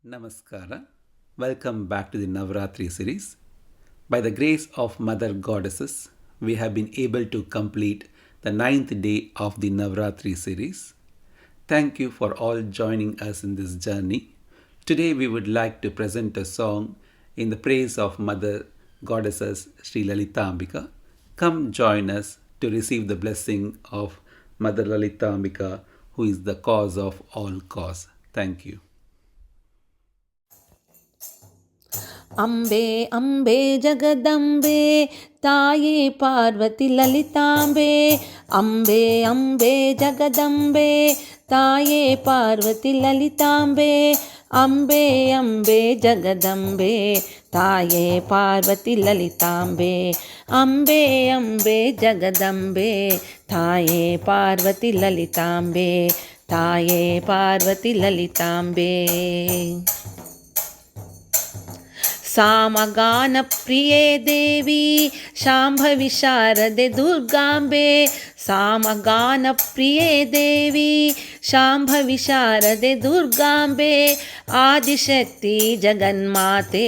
Namaskara. Welcome back to the Navratri series. By the grace of Mother Goddesses, we have been able to complete the ninth day of the Navratri series. Thank you for all joining us in this journey. Today we would like to present a song in the praise of Mother Goddesses Sri Lalitambika. Come join us to receive the blessing of Mother Lalitambika, who is the cause of all cause. Thank you. Ambe Ambe Jagadambe ತಾಯಿ ಪಾರ್ವತಿ ಲಲಿತಾಂಬೆ ಅಂಬೆ ಅಂಬೆ ಜಗದಂಬೆ ತಾಯೇ ಪಾರ್ವತಿ ಲಲಿತಾಂಬೆ ಅಂಬೆ ಅಂಬೆ ಜಗದಂಬೆ ತಾಯೇ ಪಾರ್ವತಿ ಲಲಿತಾಂಬೆ ಅಂಬೆ ಅಂಬೆ ಜಗದಂಬೆ ತಾಯೇ ಪಾರ್ವತಿ ಲಲಿತಾಂಬೆ ತಾಯೇ ಪಾರ್ವತಿ ಲಲಿತಾಂಬೆ ಸಾಮಗಾನ ಪ್ರಿಯೇ ದೇವಿ ಶಾಂಭವಿ ಶಾರದೆ ದುರ್ಗಾಂಬೆ ಸಾಮಗಾನ ಪ್ರಿಯೇ ದೇವಿ ಶಾಂಭವಿ ಶಾರದೆ ದುರ್ಗಾಂಬೆ ಆದಿಶಕ್ತಿ ಜಗನ್ಮಾತೆ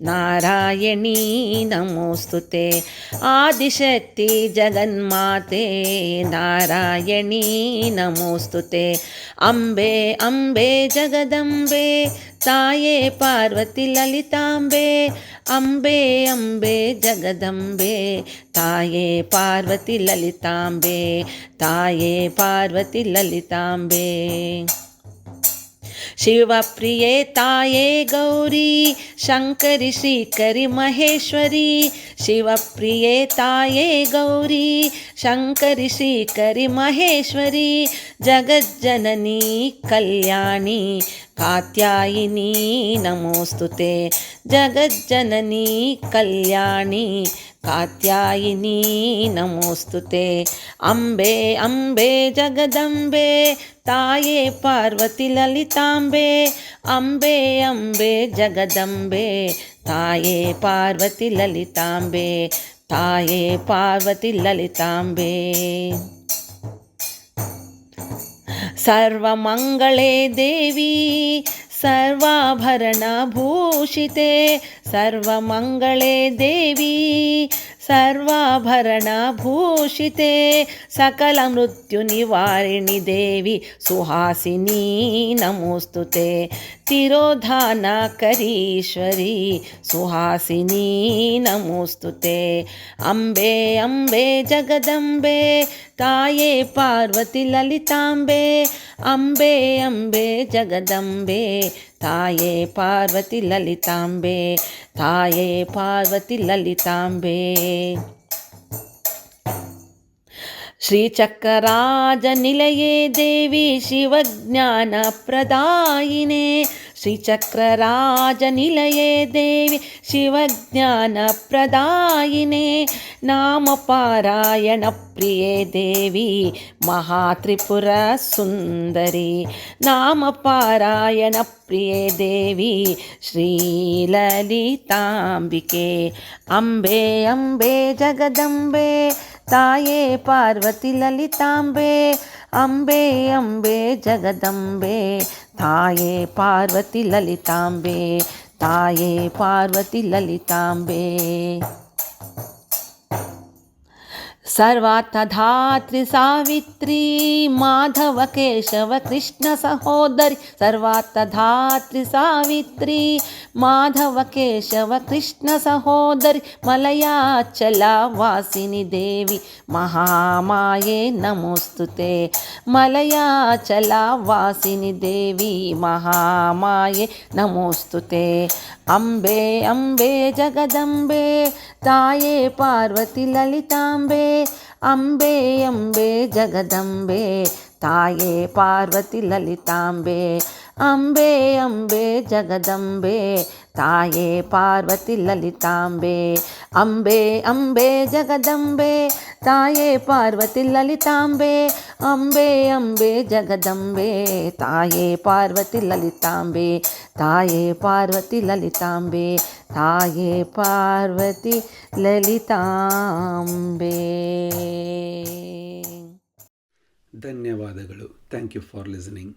ನಾರಾಯಣೀ ನಮೋಸ್ತುತೆ ಆದಿಶಕ್ತಿ ಜಗನ್ಮಾತೆ ನಾರಾಯಣೀ ನಮೋಸ್ತುತೆ ಅಂಬೆ ಅಂಬೆ ಜಗದಂಬೆ ತಾಯೇ ಪಾರ್ವತಿ ಲಲಿತಾಂಬೆ ಅಂಬೆ ಅಂಬೆ ಜಗದಂಬೆ ತಾಯೇ ಪಾರ್ವತಿ ಲಲಿತಾಂಬೆ ತಾಯೇ ಪಾರ್ವತಿ ಲಲಿತಾಂಬೆ ಶಿವಪ್ರಿಯೆ ತಾಯೇ ಗೌರಿ ಶಂಕರಿ ಶ್ರೀಕರಿ ಮಹೇಶ್ವರಿ ಶಿವಪ್ರಿಯೆ ತಾಯೇ ಗೌರಿ ಶಂಕರಿ ಶ್ರೀಕರಿ ಮಹೇಶ್ವರಿ ಜಗಜ್ಜನನಿ ಕಲ್ಯಾಣಿ ಕಾತ್ಯಾಯಿನಿ ನಮೋಸ್ತುತೆ ಜಗಜ್ಜನನಿ ಕಲ್ಯಾಣಿ ಕಾತ್ಯಾಯಿನಿ ನಮೋಸ್ತುತೆ ಅಂಬೆ ಅಂಬೆ ಜಗದಂಬೆ ತಾಯೇ ಪಾರ್ವತಿ ಲಲಿತಾಂಬೆ ಅಂಬೆ ಅಂಬೆ ಜಗದಂಬೆ ತಾಯೇ ಪಾರ್ವತಿ ಲಲಿತಾಂಬೆ ತಾಯೇ ಪಾರ್ವತಿ ಲಲಿತಾಂಬೆ ಸರ್ವಮಂಗಳೇ ದೇವಿ ಸರ್ವಾಭರಣ ಭೂಷಿತೆ ಸರ್ವಮಂಗಳೇ ದೇವಿ ಸರ್ವಾಭರಣ ಭೂಷಿತೆ ಸಕಲ ಮೃತ್ಯು ನಿವಾರಿಣಿ ದೇವಿ ಸುಹಾಸಿನಿ ನಮೋಸ್ತುತೆ ತಿರೋಧಾನ ಕರೀಶ್ವರಿ ಸುಹಾಸಿನಿ ನಮೋಸ್ತುತೆ ಅಂಬೆ ಅಂಬೆ ಜಗದಂಬೆ ತಾಯೇ ಪಾರ್ವತಿ ಲಲಿತಾಂಬೆ ಅಂಬೆ ಅಂಬೆ ಜಗದಂಬೆ ತಾಯೇ ಪಾರ್ವತಿ ಲಲಿತಾಂಬೆ ತಾಯೇ ಪಾರ್ವತಿ ಲಲಿತಾಂಬೆ ಶ್ರೀಚಕ್ರರಾಜ ನಿಲಯೇ ದೇವಿ ಶಿವಜ್ಞಾನ ಪ್ರದಾಯಿನೇ ಶ್ರೀಚಕ್ರರಾಜ ನಿಲಯೇ ದೇವಿ ಶಿವಜ್ಞಾನ ಪ್ರದಾಯಿನೇ ನಾಮ ಪಾರಾಯಣ ಪ್ರಿಯೇ ದೇವಿ ಮಹಾತ್ರಿಪುರ ಸುಂದರಿ ನಾಮ ಪಾರಾಯಣ ಪ್ರಿಯೇ ದೇವಿ ಶ್ರೀಲಲಿತಾಂಬಿಕೆ ಅಂಬೆ ಅಂಬೆ ಜಗದಂಬೆ ತಾಯೇ ಪಾರ್ವತಿ ಲಲಿತಾಂಬೆ ಅಂಬೆ ಅಂಬೆ ಜಗದಂಬೆ ತಾಯೇ ಪಾರ್ವತಿ ಲಲಿತಾಂಬೆ ತಾಯೇ ಪಾರ್ವತಿ ಲಲಿತಾಂಬೆ ಸರ್ವಾರ್ಥಧಾತ್ರಿ ಸಾವಿತ್ರಿ ಮಾಧವ ಕೇಶವ ಕೃಷ್ಣ ಸಹೋದರಿ ಸರ್ವಾರ್ಥಧಾತ್ರಿ ಸಾವಿತ್ರಿ ಮಾಧವ ಕೇಶವ ಕೃಷ್ಣ ಸಹೋದರಿ ಮಲಯಾಚಲ ವಾಸಿನಿ ದೇವಿ ಮಹಾಮಾಯೆ ನಮೋಸ್ತುತೆ ಮಲಯಾಚಲ ವಾಸಿನಿ ದೇವಿ ಮಹಾಮಾಯೆ ನಮೋಸ್ತುತೆ ಅಂಬೆ ಅಂಬೆ ಜಗದಂಬೆ ತಾಯೇ ಪಾರ್ವತಿ ಲಲಿತಾಂಬೆ ಅಂಬೆ ಅಂಬೆ ಜಗದಂಬೆ ತಾಯೇ ಪಾರ್ವತಿ ಲಲಿತಾಂಬೆ ಅಂಬೆ ಅಂಬೆ ಜಗದಂಬೆ ತಾಯೇ ಪಾರ್ವತಿ ಲಲಿತಾಂಬೆ ಅಂಬೆ ಅಂಬೆ ಜಗದಂಬೆ ತಾಯೇ ಪಾರ್ವತಿ ಲಲಿತಾಂಬೆ ಅಂಬೆ ಅಂಬೆ ಜಗದಂಬೆ ತಾಯೇ ಪಾರ್ವತಿ ಲಲಿತಾಂಬೆ ತಾಯೇ ಪಾರ್ವತಿ ಲಲಿತಾಂಬೆ ತಾಯೇ ಪಾರ್ವತಿ ಲಲಿತಾಂಬೆ. ಧನ್ಯವಾದಗಳು. Thank you for listening.